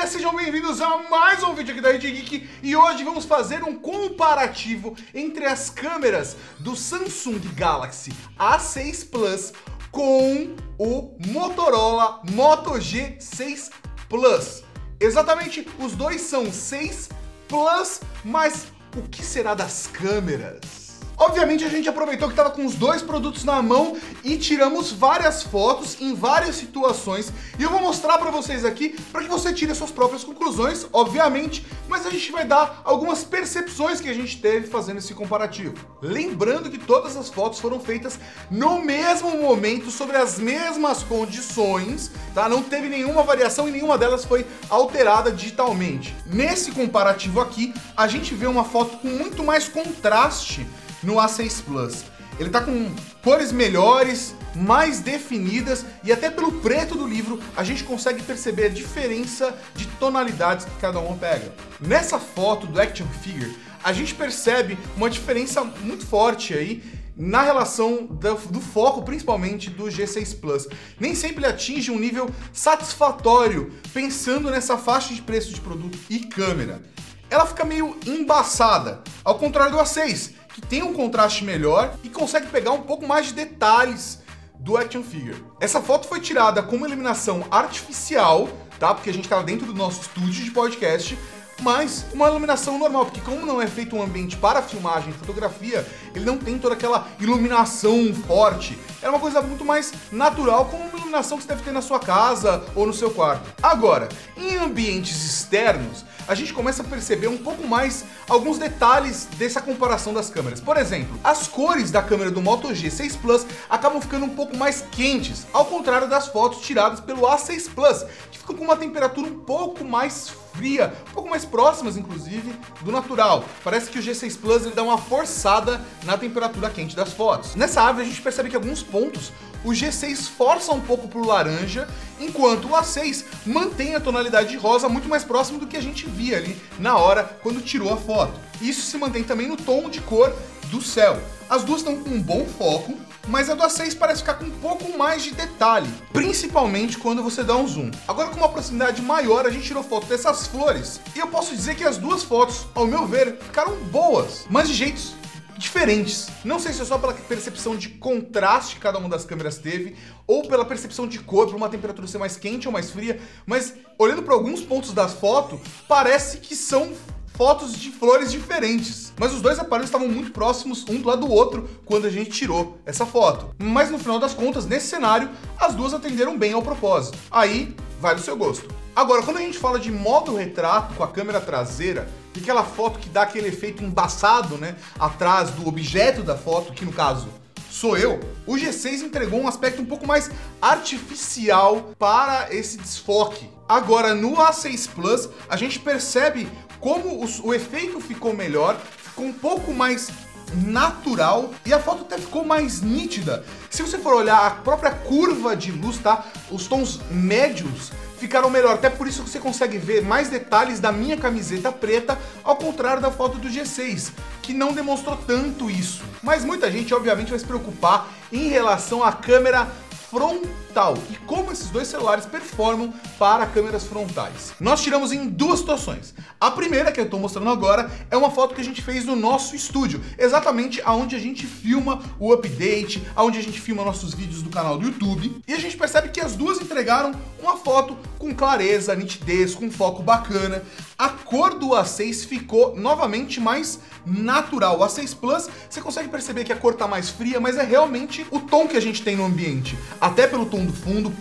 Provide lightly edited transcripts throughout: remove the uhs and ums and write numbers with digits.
galerinha, sejam bem-vindos a mais um vídeo aqui da Rede Geek e hoje vamos fazer um comparativo entre as câmeras do Samsung Galaxy A6 Plus com o Motorola Moto G6 Plus. Exatamente, os dois são 6 Plus, mas o que será das câmeras? Obviamente a gente aproveitou que estava com os dois produtos na mão e tiramos várias fotos em várias situações e eu vou mostrar para vocês aqui para que você tire as suas próprias conclusões, obviamente, mas a gente vai dar algumas percepções que a gente teve fazendo esse comparativo. Lembrando que todas as fotos foram feitas no mesmo momento, sobre as mesmas condições, tá? Não teve nenhuma variação e nenhuma delas foi alterada digitalmente. Nesse comparativo aqui, a gente vê uma foto com muito mais contraste no A6 Plus. Ele tá com cores melhores, mais definidas e até pelo preto do livro a gente consegue perceber a diferença de tonalidades que cada uma pega. Nessa foto do Action Figure, a gente percebe uma diferença muito forte aí na relação do foco, principalmente do G6 Plus. Nem sempre ele atinge um nível satisfatório, pensando nessa faixa de preço de produto e câmera. Ela fica meio embaçada, ao contrário do A6, que tem um contraste melhor e consegue pegar um pouco mais de detalhes do Action Figure. Essa foto foi tirada com uma iluminação artificial, tá? Porque a gente estava dentro do nosso estúdio de podcast, mas uma iluminação normal, porque como não é feito um ambiente para filmagem e fotografia, ele não tem toda aquela iluminação forte. É uma coisa muito mais natural, como uma iluminação que você deve ter na sua casa ou no seu quarto. Agora, em ambientes externos, a gente começa a perceber um pouco mais alguns detalhes dessa comparação das câmeras. Por exemplo, as cores da câmera do Moto G6 Plus acabam ficando um pouco mais quentes, ao contrário das fotos tiradas pelo A6 Plus, que ficam com uma temperatura um pouco mais fria, um pouco mais próximas, inclusive, do natural. Parece que o G6 Plus ele dá uma forçada na temperatura quente das fotos. Nessa árvore a gente percebe que em alguns pontos o G6 força um pouco pro laranja, enquanto o A6 mantém a tonalidade de rosa muito mais próximo do que a gente via ali na hora quando tirou a foto. Isso se mantém também no tom de cor do céu. As duas estão com um bom foco, mas a do A6 parece ficar com um pouco mais de detalhe, principalmente quando você dá um zoom. Agora, com uma proximidade maior, a gente tirou foto dessas flores, e eu posso dizer que as duas fotos, ao meu ver, ficaram boas, mas de jeitos diferentes. Não sei se é só pela percepção de contraste que cada uma das câmeras teve, ou pela percepção de cor, por uma temperatura ser mais quente ou mais fria, mas olhando para alguns pontos da foto, parece que são fotos de flores diferentes. Mas os dois aparelhos estavam muito próximos um do lado do outro quando a gente tirou essa foto. Mas no final das contas, nesse cenário, as duas atenderam bem ao propósito. Aí, vai do seu gosto. Agora, quando a gente fala de modo retrato com a câmera traseira, e aquela foto que dá aquele efeito embaçado, né, atrás do objeto da foto, que no caso sou eu, o G6 entregou um aspecto um pouco mais artificial para esse desfoque. Agora, no A6 Plus, a gente percebe como o efeito ficou melhor, ficou um pouco mais natural e a foto até ficou mais nítida. Se você for olhar a própria curva de luz, tá? Os tons médios ficaram melhor, até por isso que você consegue ver mais detalhes da minha camiseta preta, ao contrário da foto do G6, que não demonstrou tanto isso. Mas muita gente, obviamente, vai se preocupar em relação à câmera frontal e como esses dois celulares performam para câmeras frontais. Nós tiramos em duas situações. A primeira, que eu estou mostrando agora, é uma foto que a gente fez no nosso estúdio, exatamente aonde a gente filma o update, aonde a gente filma nossos vídeos do canal do YouTube, e a gente percebe que as duas entregaram uma foto com clareza, nitidez, com foco bacana. A cor do A6 ficou novamente mais natural. O A6 Plus, você consegue perceber que a cor tá mais fria, mas é realmente o tom que a gente tem no ambiente. Até pelo tom do fundo,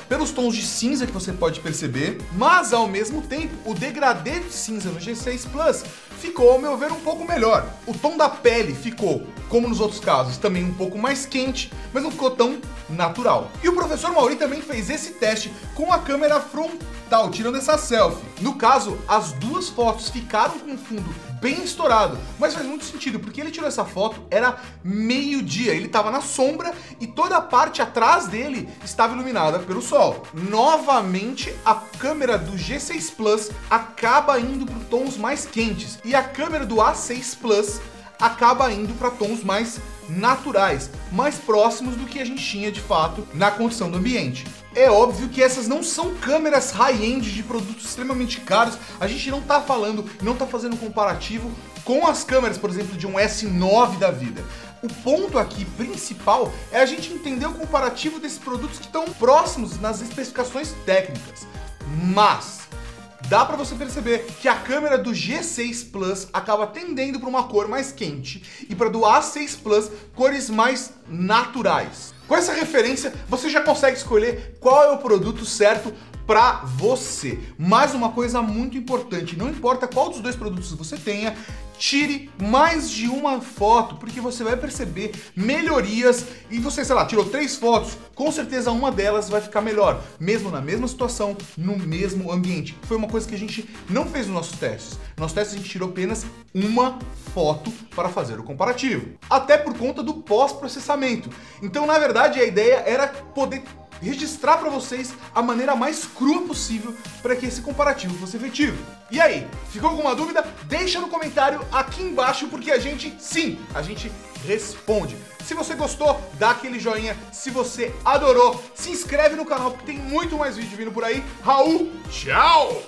pelos tons de cinza que você pode perceber, mas ao mesmo tempo, o degradê de cinza no G6 Plus ficou, ao meu ver, um pouco melhor. O tom da pele ficou, como nos outros casos, também um pouco mais quente, mas não ficou tão natural. E o professor Mauri também fez esse teste com a câmera frontal, tirando essa selfie. No caso, as duas fotos ficaram com o fundo bem estourado, mas faz muito sentido, porque ele tirou essa foto, era meio-dia, ele estava na sombra e toda a parte atrás dele estava iluminada pelo sol. Novamente, a câmera do G6 Plus acaba indo para tons mais quentes e a câmera do A6 Plus acaba indo para tons mais naturais, mais próximos do que a gente tinha de fato na condição do ambiente. É óbvio que essas não são câmeras high-end de produtos extremamente caros. A gente não tá falando, não tá fazendo um comparativo com as câmeras, por exemplo, de um S9 da vida. O ponto aqui principal é a gente entender o comparativo desses produtos que estão próximos nas especificações técnicas. Mas dá para você perceber que a câmera do G6 Plus acaba tendendo para uma cor mais quente e para do A6 Plus cores mais naturais. Com essa referência, você já consegue escolher qual é o produto certo para você. Mas uma coisa muito importante, não importa qual dos dois produtos você tenha, tire mais de uma foto, porque você vai perceber melhorias e você, sei lá, tirou 3 fotos, com certeza uma delas vai ficar melhor, mesmo na mesma situação, no mesmo ambiente. Foi uma coisa que a gente não fez nos nossos testes. Nos nossos testes a gente tirou apenas uma foto para fazer o comparativo, até por conta do pós-processamento. Então, na verdade, a ideia era poder registrar para vocês a maneira mais crua possível para que esse comparativo fosse efetivo. E aí, ficou alguma dúvida? Deixa no comentário aqui embaixo, porque a gente responde. Se você gostou, dá aquele joinha. Se você adorou, se inscreve no canal, porque tem muito mais vídeo vindo por aí. Raul, tchau!